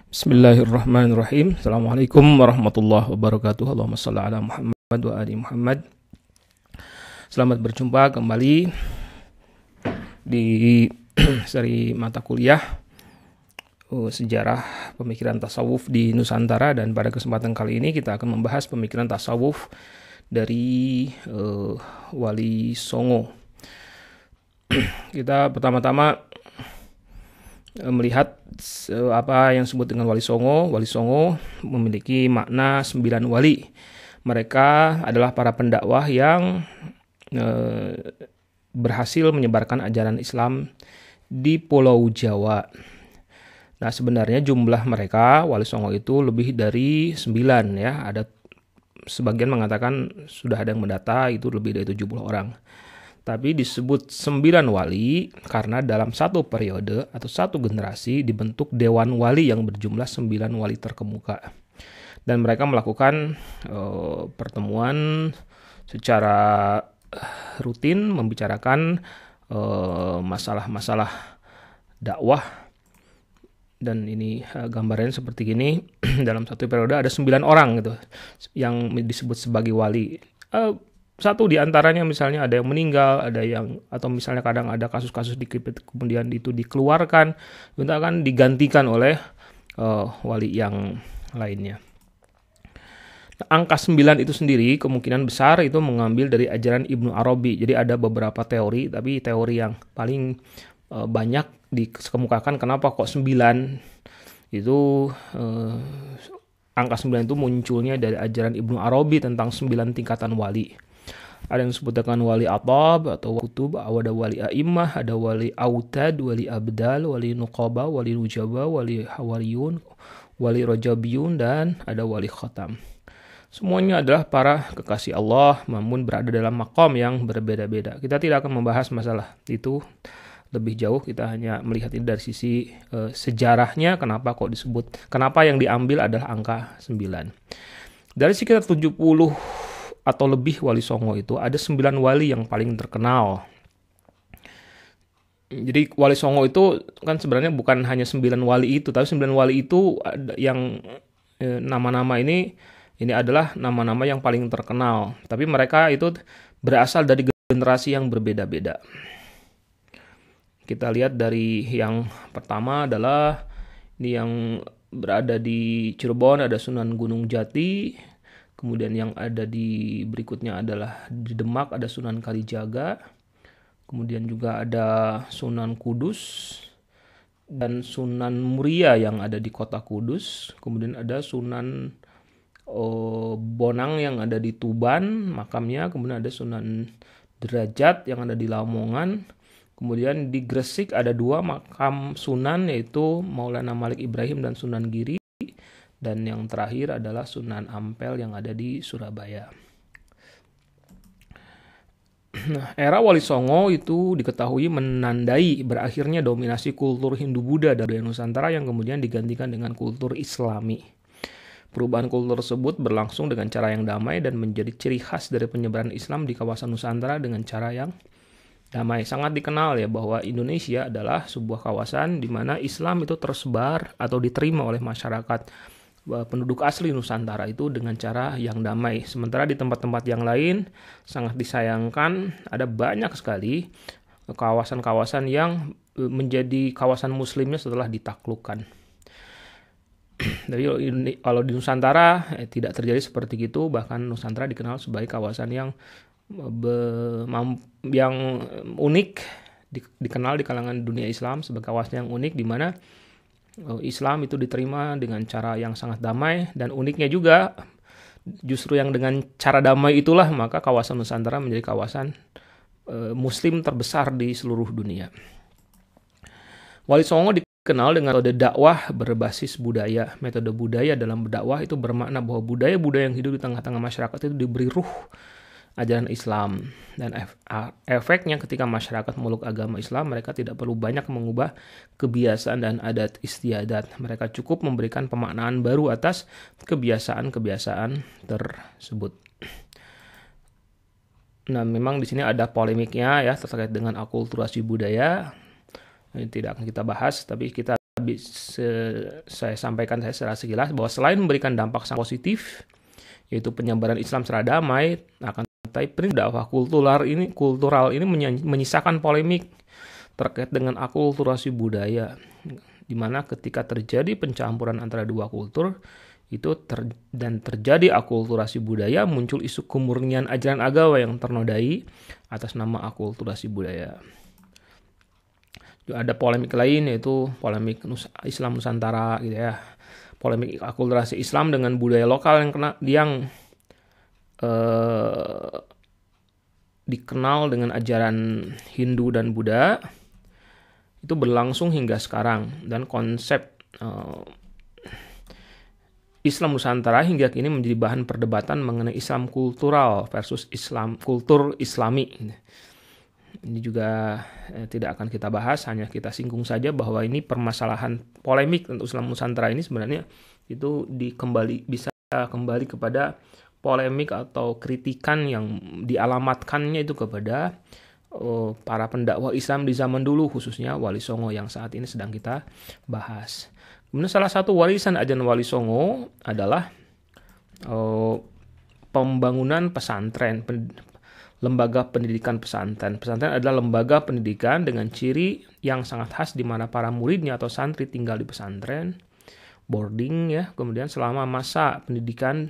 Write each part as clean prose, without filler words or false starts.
Bismillahirrahmanirrahim. Assalamualaikum warahmatullahi wabarakatuh. Allahumma shalli ala Muhammad wa ali Muhammad. Selamat berjumpa kembali di seri mata kuliah sejarah pemikiran tasawuf di Nusantara, dan pada kesempatan kali ini kita akan membahas pemikiran tasawuf dari Wali Songo. Kita pertama-tama melihat apa yang disebut dengan Wali Songo. Wali Songo memiliki makna 9 wali. Mereka adalah para pendakwah yang berhasil menyebarkan ajaran Islam di Pulau Jawa. Nah, sebenarnya jumlah mereka Wali Songo itu lebih dari 9 ya. Ada sebagian mengatakan sudah ada yang mendata itu lebih dari 70 orang. Tapi disebut 9 wali karena dalam satu periode atau satu generasi dibentuk Dewan Wali yang berjumlah 9 wali terkemuka. Dan mereka melakukan pertemuan secara rutin membicarakan masalah-masalah dakwah. Dan ini gambarannya seperti gini. Dalam satu periode ada 9 orang gitu yang disebut sebagai wali. Satu di antaranya misalnya ada yang meninggal, ada yang, atau misalnya kadang ada kasus-kasus kemudian itu dikeluarkan, itu akan digantikan oleh wali yang lainnya. Nah, angka 9 itu sendiri kemungkinan besar itu mengambil dari ajaran Ibnu Arabi. Jadi ada beberapa teori, tapi teori yang paling banyak dikemukakan kenapa kok 9 itu angka 9 itu munculnya dari ajaran Ibnu Arabi tentang 9 tingkatan wali. Ada yang disebut dengan wali atab atau kutub, ada wali a'immah, ada wali autad, wali abdal, wali nuqaba, wali nujaba, wali hawariyun, wali rajabiyun, dan ada wali khatam. Semuanya adalah para kekasih Allah, namun berada dalam maqam yang berbeda-beda. Kita tidak akan membahas masalah itu lebih jauh, kita hanya melihat ini dari sisi sejarahnya, kenapa kok disebut, kenapa yang diambil adalah angka 9. Dari sekitar 70 atau lebih Wali Songo itu ada 9 wali yang paling terkenal. Jadi Wali Songo itu kan sebenarnya bukan hanya 9 wali itu, tapi 9 wali itu yang nama-nama ini adalah nama-nama yang paling terkenal. Tapi mereka itu berasal dari generasi yang berbeda-beda. Kita lihat dari yang pertama adalah ini yang berada di Cirebon, ada Sunan Gunung Jati. Kemudian yang ada di berikutnya adalah di Demak ada Sunan Kalijaga. Kemudian juga ada Sunan Kudus dan Sunan Muria yang ada di kota Kudus. Kemudian ada Sunan Bonang yang ada di Tuban makamnya. Kemudian ada Sunan Derajat yang ada di Lamongan. Kemudian di Gresik ada 2 makam Sunan, yaitu Maulana Malik Ibrahim dan Sunan Giri. Dan yang terakhir adalah Sunan Ampel yang ada di Surabaya. Nah, era Wali Songo itu diketahui menandai berakhirnya dominasi kultur Hindu-Buddha dari Nusantara yang kemudian digantikan dengan kultur Islami. Perubahan kultur tersebut berlangsung dengan cara yang damai dan menjadi ciri khas dari penyebaran Islam di kawasan Nusantara dengan cara yang damai. Sangat dikenal ya bahwa Indonesia adalah sebuah kawasan di mana Islam itu tersebar atau diterima oleh masyarakat penduduk asli Nusantara itu dengan cara yang damai. Sementara di tempat-tempat yang lain sangat disayangkan ada banyak sekali kawasan-kawasan yang menjadi kawasan muslimnya setelah ditaklukkan. Jadi kalau di Nusantara tidak terjadi seperti itu, bahkan Nusantara dikenal sebagai kawasan yang unik, dikenal di kalangan dunia Islam sebagai kawasan yang unik di mana Islam itu diterima dengan cara yang sangat damai, dan uniknya juga justru yang dengan cara damai itulah maka kawasan Nusantara menjadi kawasan muslim terbesar di seluruh dunia. Wali Songo dikenal dengan metode dakwah berbasis budaya. Metode budaya dalam berdakwah itu bermakna bahwa budaya-budaya yang hidup di tengah-tengah masyarakat itu diberi ruh ajaran Islam, dan efeknya ketika masyarakat memeluk agama Islam, mereka tidak perlu banyak mengubah kebiasaan dan adat istiadat. Mereka cukup memberikan pemaknaan baru atas kebiasaan-kebiasaan tersebut. Nah, memang di sini ada polemiknya ya terkait dengan akulturasi budaya. Ini tidak akan kita bahas, tapi kita saya sampaikan secara sekilas bahwa selain memberikan dampak sangat positif, yaitu penyebaran Islam secara damai, akan tetapi prinsip dakwah kultural ini menyisakan polemik terkait dengan akulturasi budaya, di mana ketika terjadi pencampuran antara dua kultur itu dan terjadi akulturasi budaya, muncul isu kemurnian ajaran agama yang ternodai atas nama akulturasi budaya. Ada polemik lain, yaitu polemik Islam Nusantara gitu ya. Polemik akulturasi Islam dengan budaya lokal yang dikenal dengan ajaran Hindu dan Buddha itu berlangsung hingga sekarang, dan konsep Islam Nusantara hingga kini menjadi bahan perdebatan mengenai Islam kultural versus Islam kultur Islami. Ini juga tidak akan kita bahas, hanya kita singgung saja bahwa ini permasalahan polemik untuk Islam Nusantara ini sebenarnya itu bisa kembali kepada polemik atau kritikan yang dialamatkannya itu kepada para pendakwah Islam di zaman dulu, khususnya Wali Songo yang saat ini sedang kita bahas. Kemudian salah satu warisan ajaran Wali Songo adalah pembangunan pesantren, lembaga pendidikan pesantren. Pesantren adalah lembaga pendidikan dengan ciri yang sangat khas di mana para muridnya atau santri tinggal di pesantren, boarding ya, kemudian selama masa pendidikan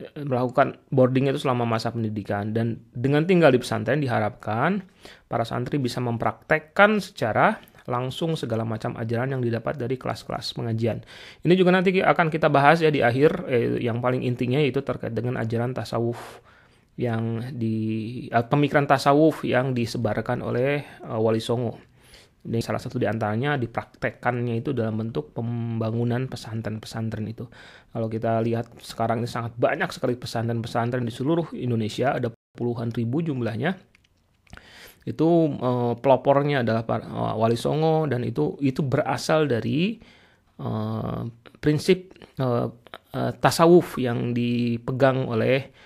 melakukan boarding itu selama masa pendidikan, dan dengan tinggal di pesantren diharapkan para santri bisa mempraktekkan secara langsung segala macam ajaran yang didapat dari kelas-kelas pengajian. Ini juga nanti akan kita bahas ya di akhir, yang paling intinya yaitu terkait dengan ajaran tasawuf pemikiran tasawuf yang disebarkan oleh Wali Songo. Ini salah satu di antaranya dipraktekkannya itu dalam bentuk pembangunan pesantren-pesantren itu. Kalau kita lihat sekarang ini sangat banyak sekali pesantren-pesantren di seluruh Indonesia, ada puluhan ribu jumlahnya. Itu pelopornya adalah Wali Songo, dan itu berasal dari prinsip tasawuf yang dipegang oleh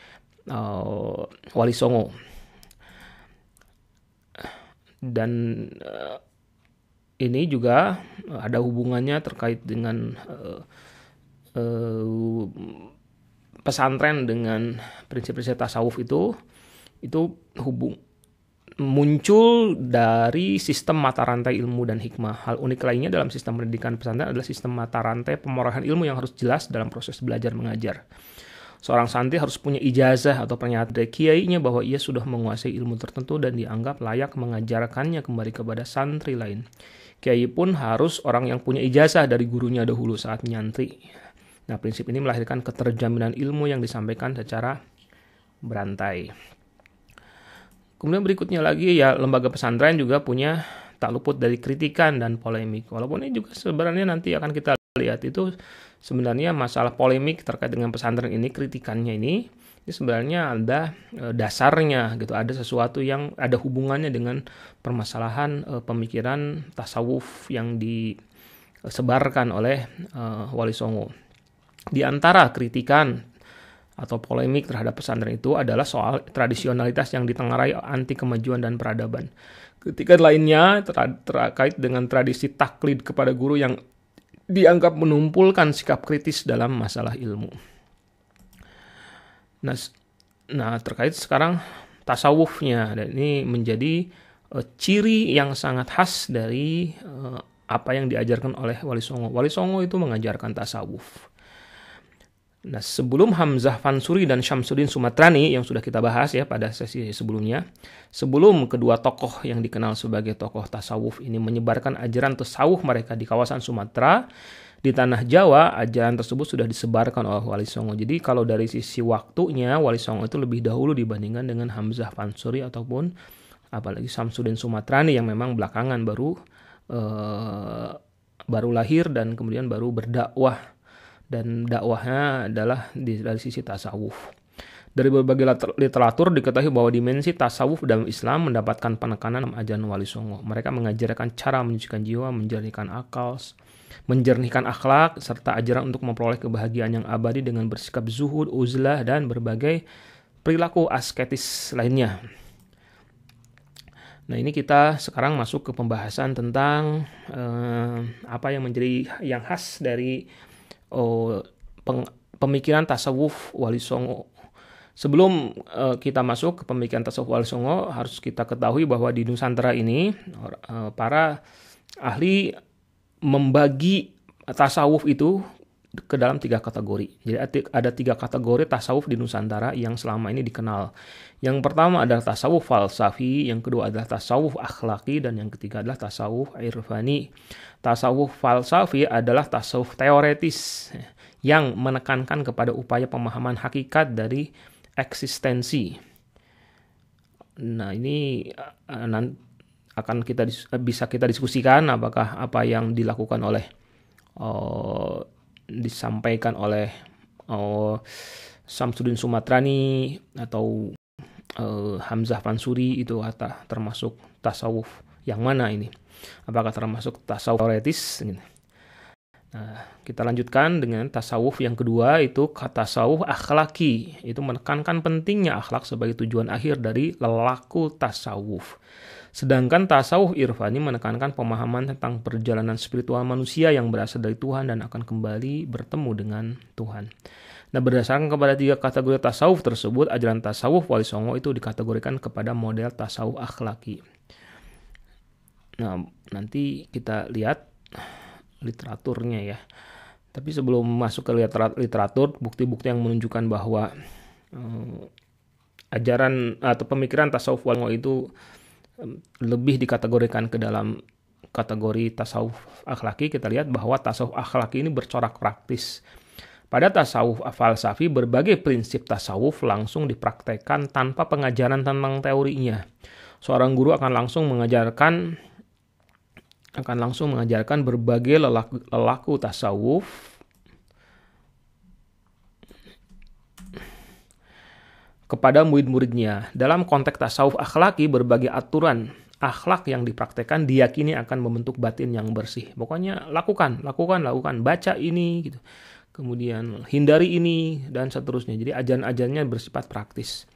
Wali Songo. Dan ini juga ada hubungannya terkait dengan pesantren dengan prinsip-prinsip tasawuf itu muncul dari sistem mata rantai ilmu dan hikmah. Hal unik lainnya dalam sistem pendidikan pesantren adalah sistem mata rantai pemerolehan ilmu yang harus jelas dalam proses belajar mengajar. Seorang santri harus punya ijazah atau pernyataan dari kiainya bahwa ia sudah menguasai ilmu tertentu dan dianggap layak mengajarkannya kembali kepada santri lain. Kiai pun harus orang yang punya ijazah dari gurunya dahulu saat menyantri. Nah, prinsip ini melahirkan keterjaminan ilmu yang disampaikan secara berantai. Kemudian berikutnya lagi ya, lembaga pesantren juga punya tak luput dari kritikan dan polemik. Walaupun ini juga sebenarnya nanti akan kita lihat itu sebenarnya masalah polemik terkait dengan pesantren ini, kritikannya ini sebenarnya ada dasarnya gitu, ada sesuatu yang ada hubungannya dengan permasalahan pemikiran tasawuf yang disebarkan oleh Wali Songo. Di antara kritikan atau polemik terhadap pesantren itu adalah soal tradisionalitas yang ditengarai anti kemajuan dan peradaban. Kritikan lainnya terkait dengan tradisi taklid kepada guru yang dianggap menumpulkan sikap kritis dalam masalah ilmu. Nah, terkait sekarang tasawufnya, dan ini menjadi ciri yang sangat khas dari apa yang diajarkan oleh Wali Songo. Wali Songo itu mengajarkan tasawuf. Nah, sebelum Hamzah Fansuri dan Syamsuddin Sumatrani yang sudah kita bahas ya pada sesi sebelumnya, sebelum kedua tokoh yang dikenal sebagai tokoh tasawuf ini menyebarkan ajaran tasawuf mereka di kawasan Sumatera, di tanah Jawa, ajaran tersebut sudah disebarkan oleh Wali Songo. Jadi kalau dari sisi waktunya, Wali Songo itu lebih dahulu dibandingkan dengan Hamzah Fansuri ataupun apalagi Syamsuddin Sumatrani yang memang belakangan baru lahir dan kemudian baru berdakwah. Dan dakwahnya adalah dari sisi tasawuf. Dari berbagai literatur diketahui bahwa dimensi tasawuf dalam Islam mendapatkan penekanan dalam ajaran Wali Songo. Mereka mengajarkan cara menyucikan jiwa, menjernihkan akal, menjernihkan akhlak, serta ajaran untuk memperoleh kebahagiaan yang abadi dengan bersikap zuhud, uzlah, dan berbagai perilaku asketis lainnya. Nah, ini kita sekarang masuk ke pembahasan tentang apa yang menjadi yang khas dari pemikiran tasawuf Wali Songo. Sebelum kita masuk ke pemikiran tasawuf Wali Songo, harus kita ketahui bahwa di Nusantara ini para ahli membagi tasawuf itu ke dalam 3 kategori. Jadi ada 3 kategori tasawuf di Nusantara yang selama ini dikenal. Yang pertama adalah tasawuf falsafi, yang kedua adalah tasawuf akhlaki, dan yang ketiga adalah tasawuf irfani. Tasawuf falsafi adalah tasawuf teoretis yang menekankan kepada upaya pemahaman hakikat dari eksistensi. Nah, ini akan bisa kita diskusikan apakah apa yang dilakukan oleh disampaikan oleh Samsudin Sumatrani atau Hamzah Mansuri itu termasuk tasawuf yang mana ini? Apakah termasuk tasawuf teoretis? Nah, kita lanjutkan dengan tasawuf yang kedua, itu tasawuf akhlaki. Itu menekankan pentingnya akhlak sebagai tujuan akhir dari lelaku tasawuf. Sedangkan tasawuf irfani menekankan pemahaman tentang perjalanan spiritual manusia yang berasal dari Tuhan dan akan kembali bertemu dengan Tuhan. Nah, berdasarkan kepada 3 kategori tasawuf tersebut, ajaran tasawuf Wali Songo itu dikategorikan kepada model tasawuf akhlaki. Nah, nanti kita lihat literaturnya ya. Tapi sebelum masuk ke literatur, bukti-bukti yang menunjukkan bahwa ajaran atau pemikiran tasawuf Wali Songo itu lebih dikategorikan ke dalam kategori tasawuf akhlaki, kita lihat bahwa tasawuf akhlaki ini bercorak praktis. Pada tasawuf falsafi, berbagai prinsip tasawuf langsung dipraktekkan tanpa pengajaran tentang teorinya. Seorang guru akan langsung mengajarkan berbagai lelaku tasawuf kepada murid-muridnya. Dalam konteks tasawuf akhlaki, berbagai aturan akhlak yang dipraktekkan diyakini akan membentuk batin yang bersih. Pokoknya lakukan, baca ini gitu. Kemudian hindari ini dan seterusnya. Jadi ajaran-ajarannya bersifat praktis.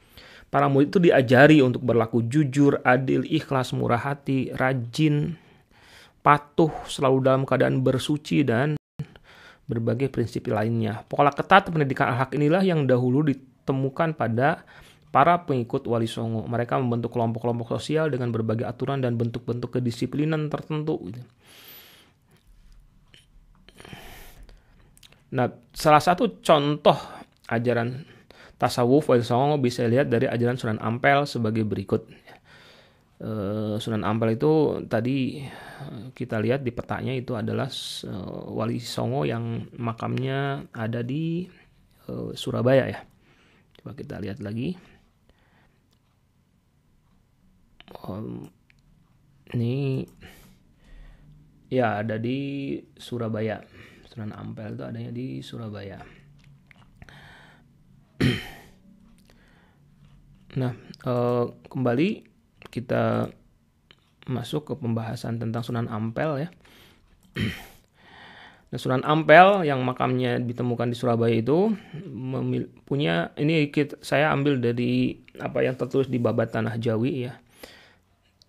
Para murid itu diajari untuk berlaku jujur, adil, ikhlas, murah hati, rajin, patuh, selalu dalam keadaan bersuci, dan berbagai prinsip lainnya. Pola ketat pendidikan akhlak inilah yang dahulu ditemukan pada para pengikut Wali Songo. Mereka membentuk kelompok-kelompok sosial dengan berbagai aturan dan bentuk-bentuk kedisiplinan tertentu. Nah, salah satu contoh ajaran tasawuf Wali Songo bisa lihat dari ajaran Sunan Ampel sebagai berikut. Sunan Ampel itu tadi kita lihat di petanya itu adalah Wali Songo yang makamnya ada di Surabaya ya. Coba kita lihat lagi. Ini ya ada di Surabaya. Sunan Ampel itu adanya di Surabaya. Nah, kembali kita masuk ke pembahasan tentang Sunan Ampel ya. Nah, Sunan Ampel yang makamnya ditemukan di Surabaya itu punya, ini saya ambil dari apa yang tertulis di Babat Tanah Jawi ya.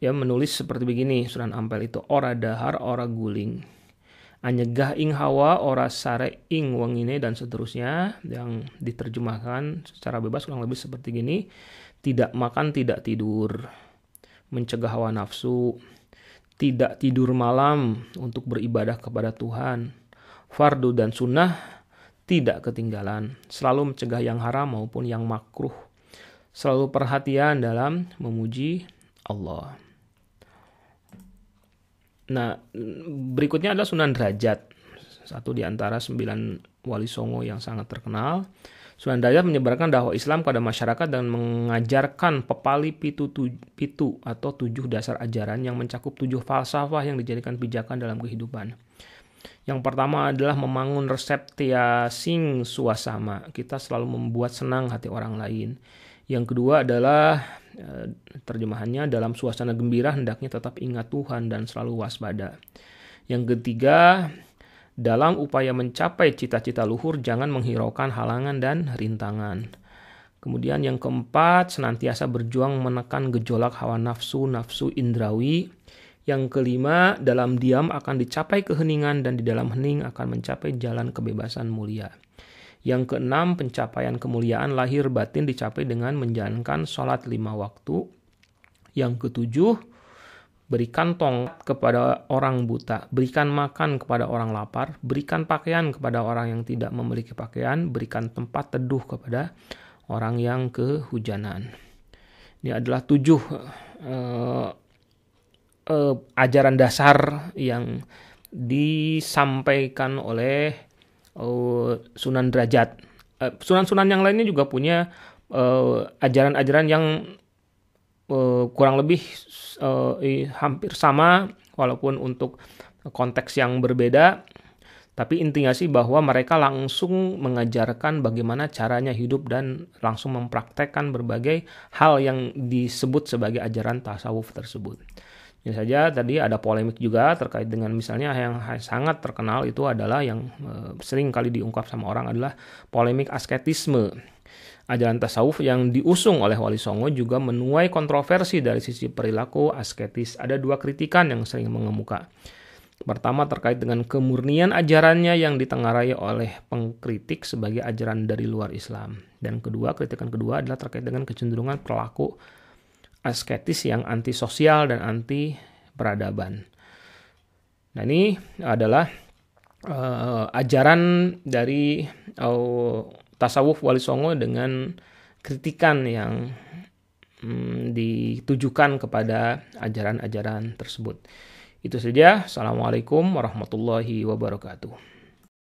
Dia menulis seperti begini, Sunan Ampel itu, ora dahar ora guling, anyegah ing hawa ora sare ing wengine, dan seterusnya, yang diterjemahkan secara bebas kurang lebih seperti gini. Tidak makan, tidak tidur, mencegah hawa nafsu, tidak tidur malam untuk beribadah kepada Tuhan, fardu dan sunnah tidak ketinggalan, selalu mencegah yang haram maupun yang makruh, selalu perhatian dalam memuji Allah. Nah, berikutnya adalah Sunan Derajat, satu di antara 9 Wali Songo yang sangat terkenal. Sunan Derajat menyebarkan dakwah Islam kepada masyarakat dan mengajarkan pepali pitu atau 7 dasar ajaran yang mencakup 7 falsafah yang dijadikan pijakan dalam kehidupan. Yang pertama adalah membangun resep tia sing suasama, kita selalu membuat senang hati orang lain. Yang kedua adalah terjemahannya, dalam suasana gembira hendaknya tetap ingat Tuhan dan selalu waspada. Yang ketiga, dalam upaya mencapai cita-cita luhur jangan menghiraukan halangan dan rintangan. Kemudian yang keempat, senantiasa berjuang menekan gejolak hawa nafsu, nafsu indrawi. Yang kelima, dalam diam akan dicapai keheningan dan di dalam hening akan mencapai jalan kebebasan mulia. Yang keenam, pencapaian kemuliaan lahir batin dicapai dengan menjalankan sholat 5 waktu. Yang ketujuh, berikan tongkat kepada orang buta, berikan makan kepada orang lapar, berikan pakaian kepada orang yang tidak memiliki pakaian, berikan tempat teduh kepada orang yang kehujanan. Ini adalah 7 ajaran dasar yang disampaikan oleh Sunan Derajat. Sunan-sunan yang lainnya juga punya ajaran-ajaran yang kurang lebih hampir sama, walaupun untuk konteks yang berbeda. Tapi intinya sih bahwa mereka langsung mengajarkan bagaimana caranya hidup dan langsung mempraktekkan berbagai hal yang disebut sebagai ajaran tasawuf tersebut. Ya saja tadi ada polemik juga terkait dengan misalnya yang sangat terkenal itu adalah yang sering kali diungkap sama orang adalah polemik asketisme. Ajaran tasawuf yang diusung oleh Wali Songo juga menuai kontroversi dari sisi perilaku asketis. Ada 2 kritikan yang sering mengemuka. Pertama terkait dengan kemurnian ajarannya yang ditengarai oleh pengkritik sebagai ajaran dari luar Islam. Dan kritikan kedua adalah terkait dengan kecenderungan perilaku asketis yang antisosial dan anti peradaban. Nah ini adalah ajaran dari tasawuf Wali Songo dengan kritikan yang ditujukan kepada ajaran-ajaran tersebut. Itu saja. Assalamualaikum warahmatullahi wabarakatuh.